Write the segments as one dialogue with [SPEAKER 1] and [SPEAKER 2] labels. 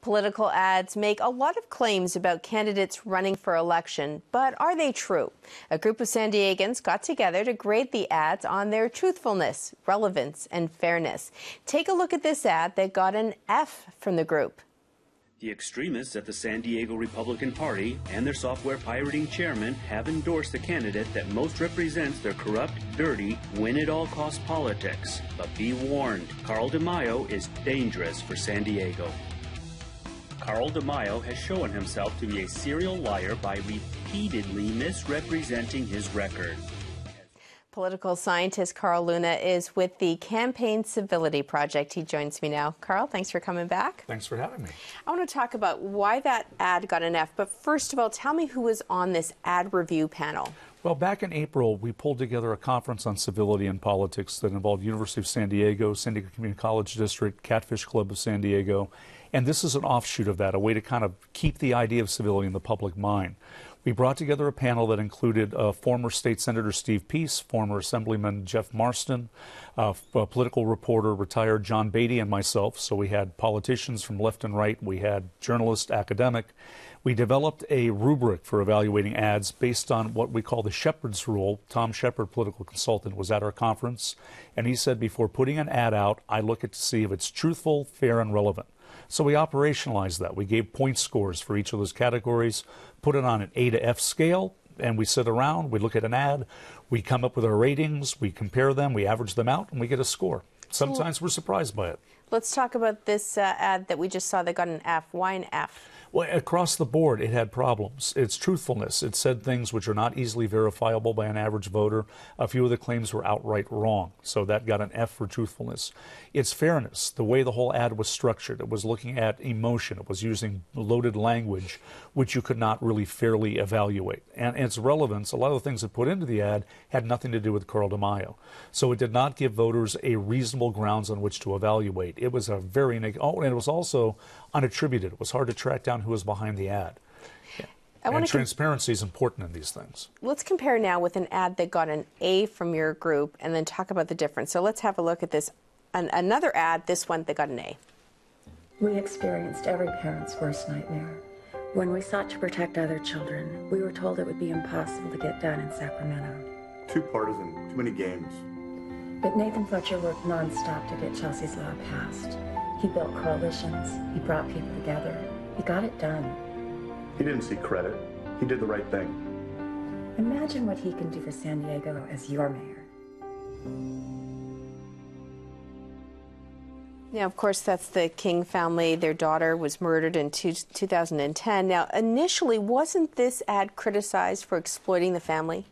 [SPEAKER 1] Political ads make a lot of claims about candidates running for election, but are they true? A group of San Diegans got together to grade the ads on their truthfulness, relevance, and fairness. Take a look at this ad that got an F from the group.
[SPEAKER 2] The extremists at the San Diego Republican Party and their software pirating chairman have endorsed the candidate that most represents their corrupt, dirty, win-at-all-cost politics. But be warned, Carl DeMaio is dangerous for San Diego. Carl DeMaio has shown himself to be a serial liar by repeatedly misrepresenting his record.
[SPEAKER 1] Political scientist Carl Luna is with the Campaign Civility Project. He joins me now. Carl, thanks for coming back.
[SPEAKER 3] Thanks for having me.
[SPEAKER 1] I want to talk about why that ad got an F, but first of all, tell me who was on this ad review panel.
[SPEAKER 3] Well, back in April, we pulled together a conference on civility and politics that involved University of San Diego, San Diego Community College District, Catfish Club of San Diego, and this is an offshoot of that, a way to kind of keep the idea of civility in the public mind. We brought together a panel that included former State Senator Steve Peace, former Assemblyman Jeff Marston, a political reporter retired John Beatty, and myself. So we had politicians from left and right. We had journalists, academic. We developed a rubric for evaluating ads based on what we call the Shepard's Rule. Tom Shepard, political consultant, was at our conference, and he said, before putting an ad out, I look at to see if it's truthful, fair, and relevant. So we operationalized that. We gave point scores for each of those categories, put it on an A to F scale, and we sit around, we look at an ad, we come up with our ratings, we compare them, we average them out, and we get a score. Sometimes we're surprised by it.
[SPEAKER 1] Let's talk about this ad that we just saw that got an F. Why an F?
[SPEAKER 3] Well, across the board, it had problems. Its truthfulness. It said things which are not easily verifiable by an average voter. A few of the claims were outright wrong, so that got an F for truthfulness. Its fairness, the way the whole ad was structured, it was looking at emotion. It was using loaded language, which you could not really fairly evaluate. And its relevance, a lot of the things it put into the ad had nothing to do with Carl DeMaio. So it did not give voters a reasonable grounds on which to evaluate. It was a very negative, and it was also unattributed. It was hard to track down who was behind the ad. And transparency is important in these things.
[SPEAKER 1] Let's compare now with an ad that got an A from your group and then talk about the difference. So let's have a look at this. Another ad, this one that got an A.
[SPEAKER 4] We experienced every parent's worst nightmare. When we sought to protect other children, we were told it would be impossible to get done in Sacramento.
[SPEAKER 5] Too partisan, too many games.
[SPEAKER 4] But Nathan Fletcher worked nonstop to get Chelsea's law passed. He built coalitions, he brought people together, he got it done.
[SPEAKER 5] He didn't seek credit, he did the right thing.
[SPEAKER 4] Imagine what he can do for San Diego as your mayor.
[SPEAKER 1] Now, of course, that's the King family. Their daughter was murdered in 2010. Now, initially, wasn't this ad criticized for exploiting the family?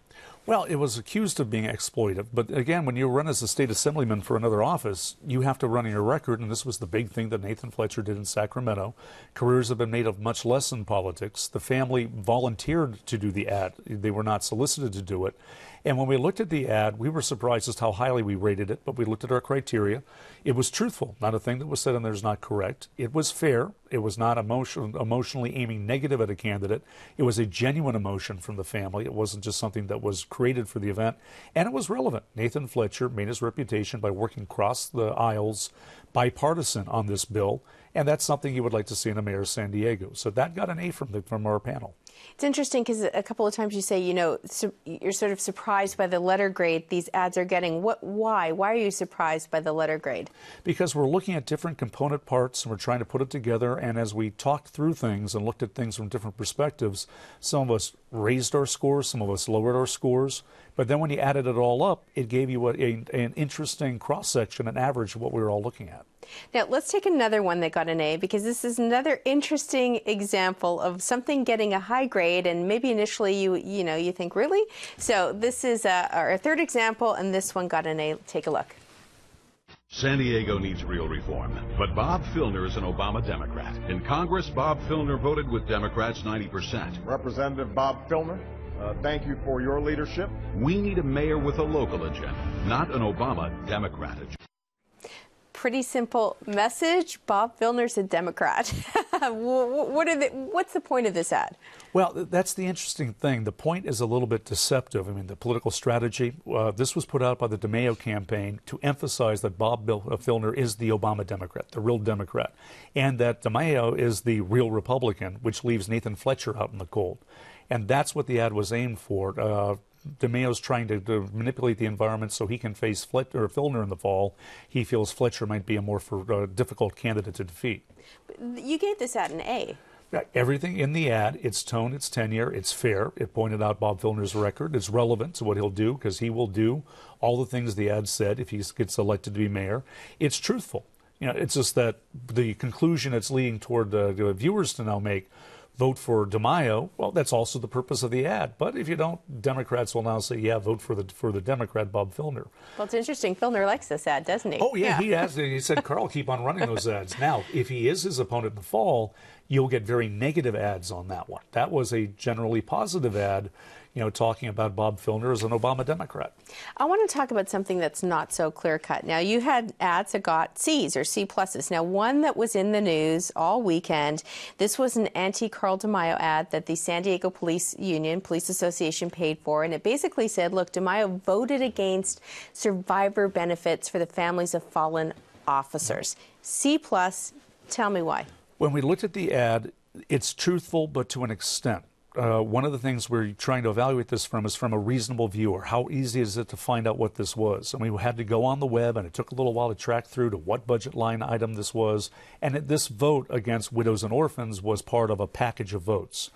[SPEAKER 3] Well, it was accused of being exploitive, but again, when you run as a state assemblyman for another office, you have to run your record, and this was the big thing that Nathan Fletcher did in Sacramento. Careers have been made of much less in politics. The family volunteered to do the ad. They were not solicited to do it. And when we looked at the ad, we were surprised as to how highly we rated it, but we looked at our criteria. It was truthful. Not a thing that was said in there is not correct. It was fair. It was not emotionally aiming negative at a candidate. It was a genuine emotion from the family. It wasn't just something that was created for the event. And it was relevant. Nathan Fletcher made his reputation by working across the aisles, bipartisan on this bill, and that's something you would like to see in a mayor of San Diego. So that got an A from our panel.
[SPEAKER 1] It's interesting because a couple of times you say, you know, you're sort of surprised by the letter grade these ads are getting. Why? Why are you surprised by the letter grade?
[SPEAKER 3] Because we're looking at different component parts and we're trying to put it together. And as we talked through things and looked at things from different perspectives, some of us raised our scores, some of us lowered our scores. But then when you added it all up, it gave you an interesting cross-section, an average of what we were all looking at.
[SPEAKER 1] Now, let's take another one that got an A, because this is another interesting example of something getting a high grade, and maybe initially you think, really? So this is our third example, and this one got an A. Take a look.
[SPEAKER 6] San Diego needs real reform, but Bob Filner is an Obama Democrat. In Congress, Bob Filner voted with Democrats 90%.
[SPEAKER 7] Representative Bob Filner, thank you for your leadership.
[SPEAKER 6] We need a mayor with a local agenda, not an Obama Democrat agenda.
[SPEAKER 1] pretty simple message. Bob Filner's a Democrat. What's the point of this ad?
[SPEAKER 3] Well, that's the interesting thing. The point is a little bit deceptive. I mean, the political strategy, this was put out by the DeMaio campaign to emphasize that Bob Filner is the Obama Democrat, the real Democrat, and that DeMaio is the real Republican, which leaves Nathan Fletcher out in the cold. And that's what the ad was aimed for. DeMaio's trying to manipulate the environment so he can face Filner in the fall. He feels Fletcher might be a more difficult candidate to defeat.
[SPEAKER 1] You gave this ad an A.
[SPEAKER 3] Everything in the ad, its tone, its tenure, it's fair. It pointed out Bob Filner's record. It's relevant to what he'll do, because he will do all the things the ad said if he gets elected to be mayor. It's truthful. It's just that the conclusion it's leading toward the viewers to now make, vote for DeMaio, well, that's also the purpose of the ad. But if you don't, Democrats will now say, yeah, vote for the Democrat, Bob Filner.
[SPEAKER 1] Well, it's interesting. Filner likes this ad, doesn't he?
[SPEAKER 3] Oh, yeah, he has. He said, Carl, keep on running those ads. Now, if he is his opponent in the fall, you'll get very negative ads on that one. That was a generally positive ad, talking about Bob Filner as an Obama Democrat.
[SPEAKER 1] I want to talk about something that's not so clear-cut. Now, you had ads that got C's or C pluses. Now, one that was in the news all weekend, this was an anti-Carl DeMaio ad that the San Diego Police Association paid for, and it basically said, look, DeMaio voted against survivor benefits for the families of fallen officers. C plus, tell me why.
[SPEAKER 3] When we looked at the ad, it's truthful, but to an extent. One of the things we're trying to evaluate this from is from a reasonable viewer. How easy is it to find out what this was? And we had to go on the web, and it took a little while to track through to what budget line item this was. And this vote against widows and orphans was part of a package of votes.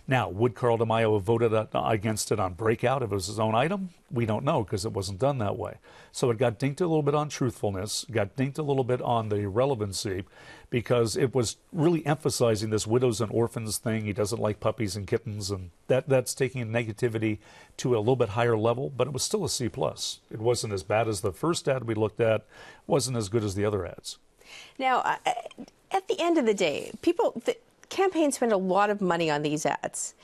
[SPEAKER 3] Now, would Carl DeMaio have voted against it on breakout if it was his own item? We don't know, because it wasn't done that way. So it got dinked a little bit on truthfulness, got dinked a little bit on the relevancy, because it was really emphasizing this widows and orphans thing. He doesn't like puppies and kittens, and that's taking negativity to a little bit higher level, but it was still a C+. It wasn't as bad as the first ad we looked at, wasn't as good as the other ads.
[SPEAKER 1] Now, at the end of the day, the campaigns spend a lot of money on these ads.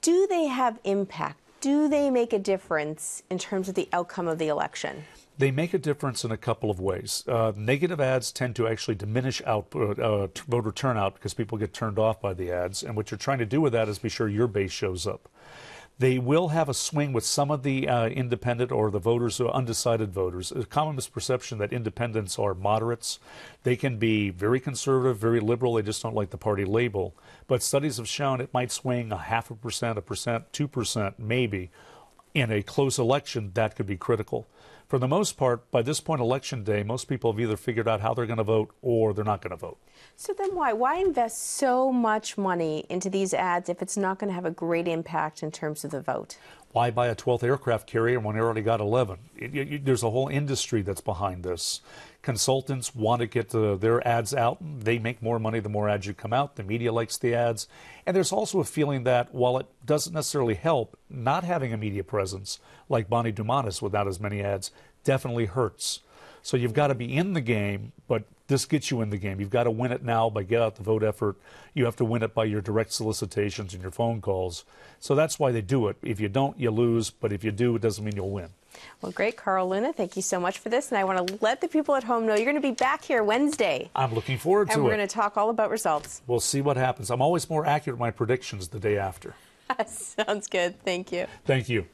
[SPEAKER 1] Do they have impact? Do they make a difference in terms of the outcome of the election?
[SPEAKER 3] They make a difference in a couple of ways. Negative ads tend to actually diminish voter turnout because people get turned off by the ads. And what you're trying to do with that is be sure your base shows up. They will have a swing with some of the independent or the voters or undecided voters. A common misperception that independents are moderates. They can be very conservative, very liberal. They just don't like the party label. But studies have shown it might swing 0.5%, 1%, 2%, maybe. In a close election, that could be critical. For the most part, by this point, election day, most people have either figured out how they're going to vote or they're not going to vote.
[SPEAKER 1] So then why invest so much money into these ads if it's not going to have a great impact in terms of the vote?
[SPEAKER 3] Why buy a 12th aircraft carrier when they already got 11? There's a whole industry that's behind this. Consultants want to get their ads out. They make more money the more ads you come out. The media likes the ads. And there's also a feeling that while it doesn't necessarily help, not having a media presence like Bonnie Dumanis without as many ads definitely hurts. So you've got to be in the game, but this gets you in the game. You've got to win it now by get out the vote effort. You have to win it by your direct solicitations and your phone calls. So that's why they do it. If you don't, you lose. But if you do, it doesn't mean you'll win.
[SPEAKER 1] Well, great, Carl Luna. Thank you so much for this. And I want to let the people at home know you're going to be back here Wednesday.
[SPEAKER 3] I'm looking forward to it.
[SPEAKER 1] And we're going to talk all about results.
[SPEAKER 3] We'll see what happens. I'm always more accurate with my predictions the day after.
[SPEAKER 1] Sounds good. Thank you.
[SPEAKER 3] Thank you.